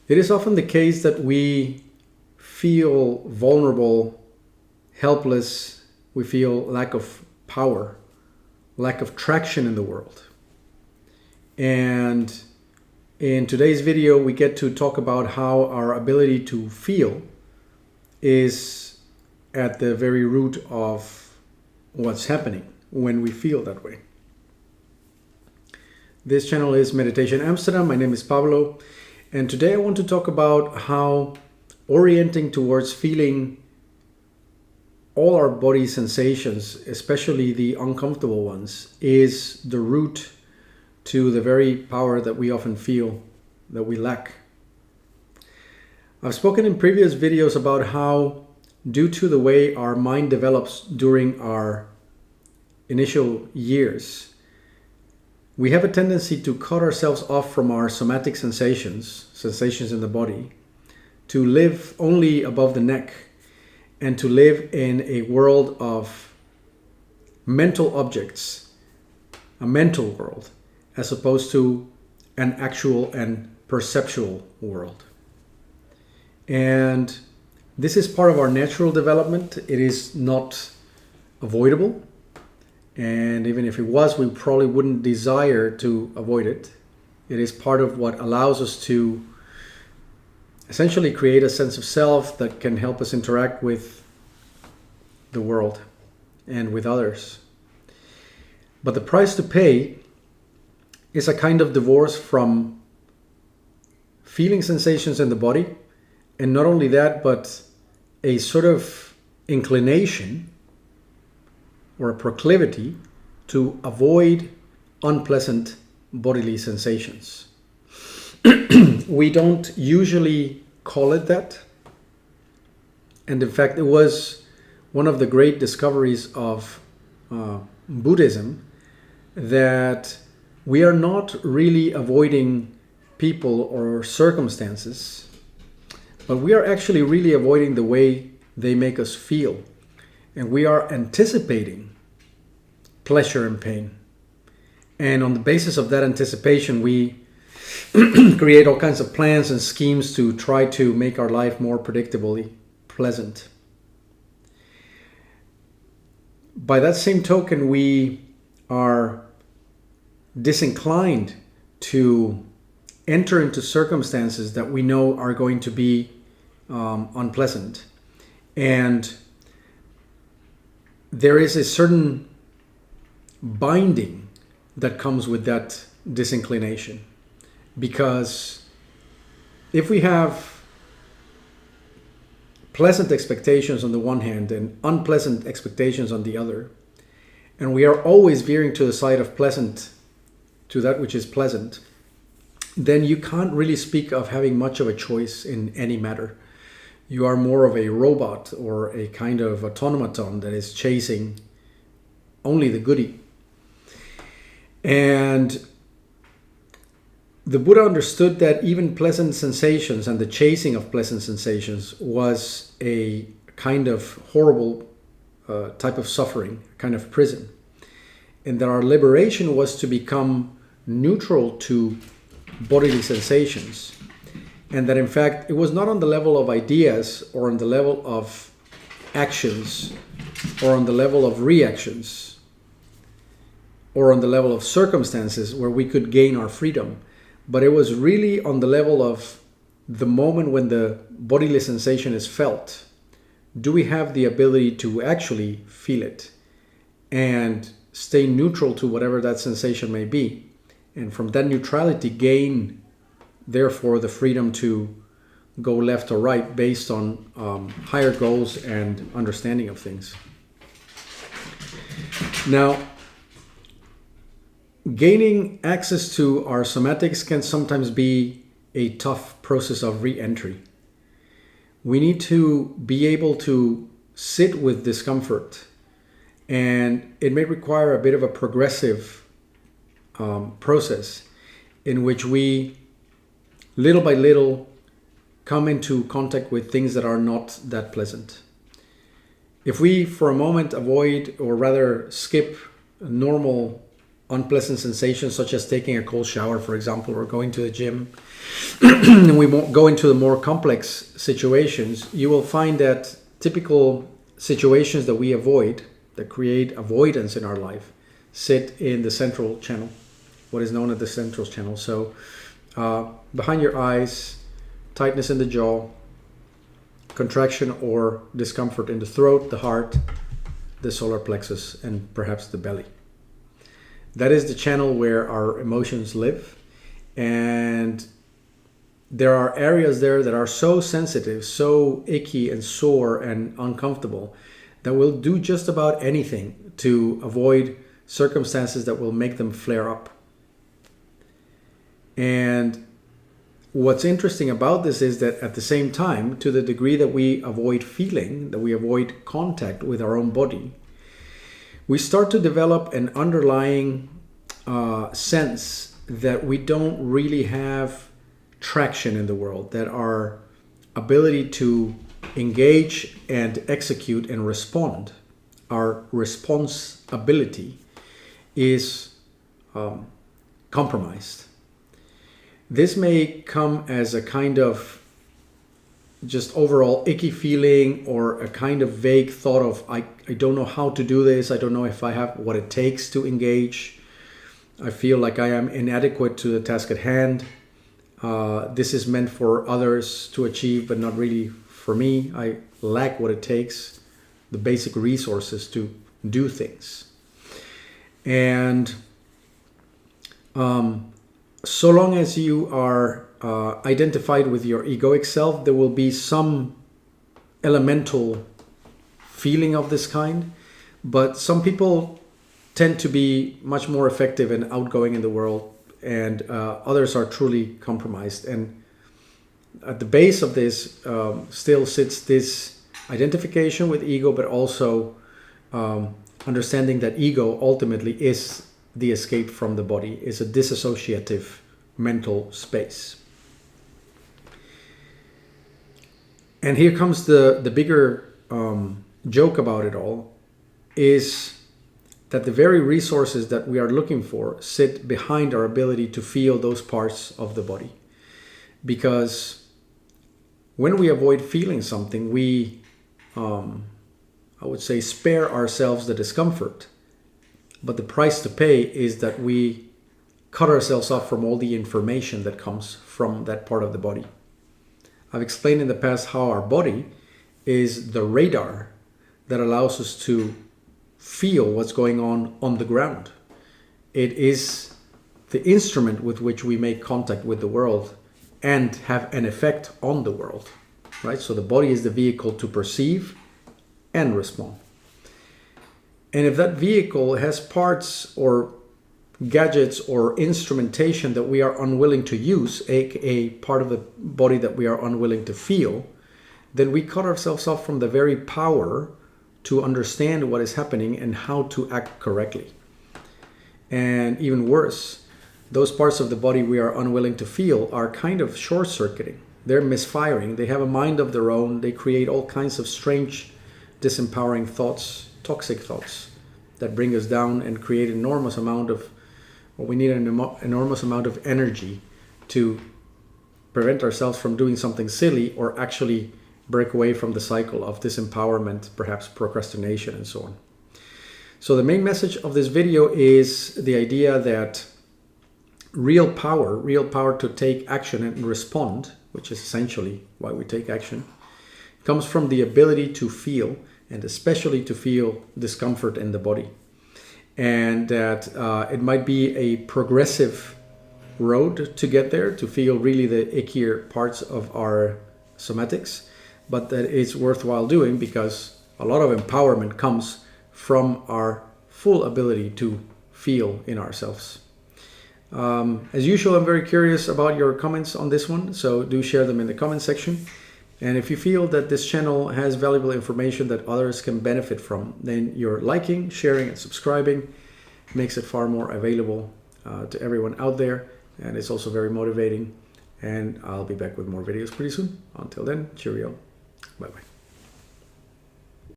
It is often the case that we feel vulnerable, helpless, we feel lack of power, lack of traction in the world. And in today's video, we get to talk about how our ability to feel is at the very root of what's happening when we feel that way. This channel is Meditation Amsterdam. My name is Pablo. And today I want to talk about how orienting towards feeling all our body sensations, especially the uncomfortable ones, is the root to the very power that we often feel that we lack. I've spoken in previous videos about how, due to the way our mind develops during our initial years, we have a tendency to cut ourselves off from our somatic sensations in the body, to live only above the neck, and to live in a world of mental objects, a mental world, as opposed to an actual and perceptual world. And this is part of our natural development. It is not avoidable. And even if it was, we probably wouldn't desire to avoid it. It is part of what allows us to essentially create a sense of self that can help us interact with the world and with others. But the price to pay is a kind of divorce from feeling sensations in the body. And not only that, but a sort of inclination or a proclivity to avoid unpleasant bodily sensations. We don't usually call it that. And in fact, it was one of the great discoveries of Buddhism that we are not really avoiding people or circumstances, but we are actually really avoiding the way they make us feel. And we are anticipating pleasure and pain. And on the basis of that anticipation, we create all kinds of plans and schemes to try to make our life more predictably pleasant. By that same token, we are disinclined to enter into circumstances that we know are going to be unpleasant. And there is a certain binding that comes with that disinclination. Because if we have pleasant expectations on the one hand and unpleasant expectations on the other, and we are always veering to the side of pleasant, to that which is pleasant, then you can't really speak of having much of a choice in any matter. You are more of a robot or a kind of automaton that is chasing only the goodie. And the Buddha understood that even pleasant sensations and the chasing of pleasant sensations was a kind of horrible type of suffering, kind of prison. And that our liberation was to become neutral to bodily sensations. And that in fact, it was not on the level of ideas or on the level of actions or on the level of reactions or on the level of circumstances where we could gain our freedom. But it was really on the level of the moment when the bodily sensation is felt. Do we have the ability to actually feel it and stay neutral to whatever that sensation may be? And from that neutrality gain, therefore, the freedom to go left or right based on higher goals and understanding of things. Now, gaining access to our somatics can sometimes be a tough process of re-entry. We need to be able to sit with discomfort, and it may require a bit of a progressive process in which we little by little come into contact with things that are not that pleasant. If we for a moment avoid or rather skip normal unpleasant sensations such as taking a cold shower, for example, or going to the gym, and we won't go into the more complex situations, you will find that typical situations that we avoid, that create avoidance in our life, sit in the central channel, what is known as the central channel. So behind your eyes, tightness in the jaw, contraction or discomfort in the throat, the heart, the solar plexus, and perhaps the belly. That is the channel where our emotions live. And there are areas there that are so sensitive, so icky and sore and uncomfortable that we'll do just about anything to avoid circumstances that will make them flare up. And what's interesting about this is that at the same time, to the degree that we avoid feeling, that we avoid contact with our own body, we start to develop an underlying sense that we don't really have traction in the world, that our ability to engage and execute and respond, our response ability, is compromised. This may come as a kind of just overall icky feeling, or a kind of vague thought of, I don't know how to do this, I don't know if I have what it takes to engage, I feel like I am inadequate to the task at hand, this is meant for others to achieve but not really for me, I lack what it takes, the basic resources to do things. And so long as you are identified with your egoic self, there will be some elemental feeling of this kind. But some people tend to be much more effective and outgoing in the world, and others are truly compromised. And at the base of this still sits this identification with ego, but also understanding that ego ultimately is the escape from the body, is a disassociative mental space. And here comes the bigger joke about it all, is that the very resources that we are looking for sit behind our ability to feel those parts of the body. Because when we avoid feeling something, we, I would say, spare ourselves the discomfort. But the price to pay is that we cut ourselves off from all the information that comes from that part of the body. I've explained in the past how our body is the radar that allows us to feel what's going on the ground. It is the instrument with which we make contact with the world and have an effect on the world, right? So the body is the vehicle to perceive and respond. And if that vehicle has parts or gadgets or instrumentation that we are unwilling to use, aka part of the body that we are unwilling to feel, then we cut ourselves off from the very power to understand what is happening and how to act correctly. And even worse, those parts of the body we are unwilling to feel are kind of short-circuiting. They're misfiring. They have a mind of their own. They create all kinds of strange, disempowering thoughts, toxic thoughts that bring us down and create an enormous amount of, well, we need an enormous amount of energy to prevent ourselves from doing something silly or actually break away from the cycle of disempowerment, perhaps procrastination and so on. So the main message of this video is the idea that real power to take action and respond, which is essentially why we take action, comes from the ability to feel, and especially to feel discomfort in the body. And that it might be a progressive road to get there, to feel really the ickier parts of our somatics, but that it's worthwhile doing because a lot of empowerment comes from our full ability to feel in ourselves. As usual, I'm very curious about your comments on this one, so do share them in the comment section. And if you feel that this channel has valuable information that others can benefit from, then your liking, sharing, and subscribing makes it far more available to everyone out there. And it's also very motivating. And I'll be back with more videos pretty soon. Until then, cheerio. Bye-bye.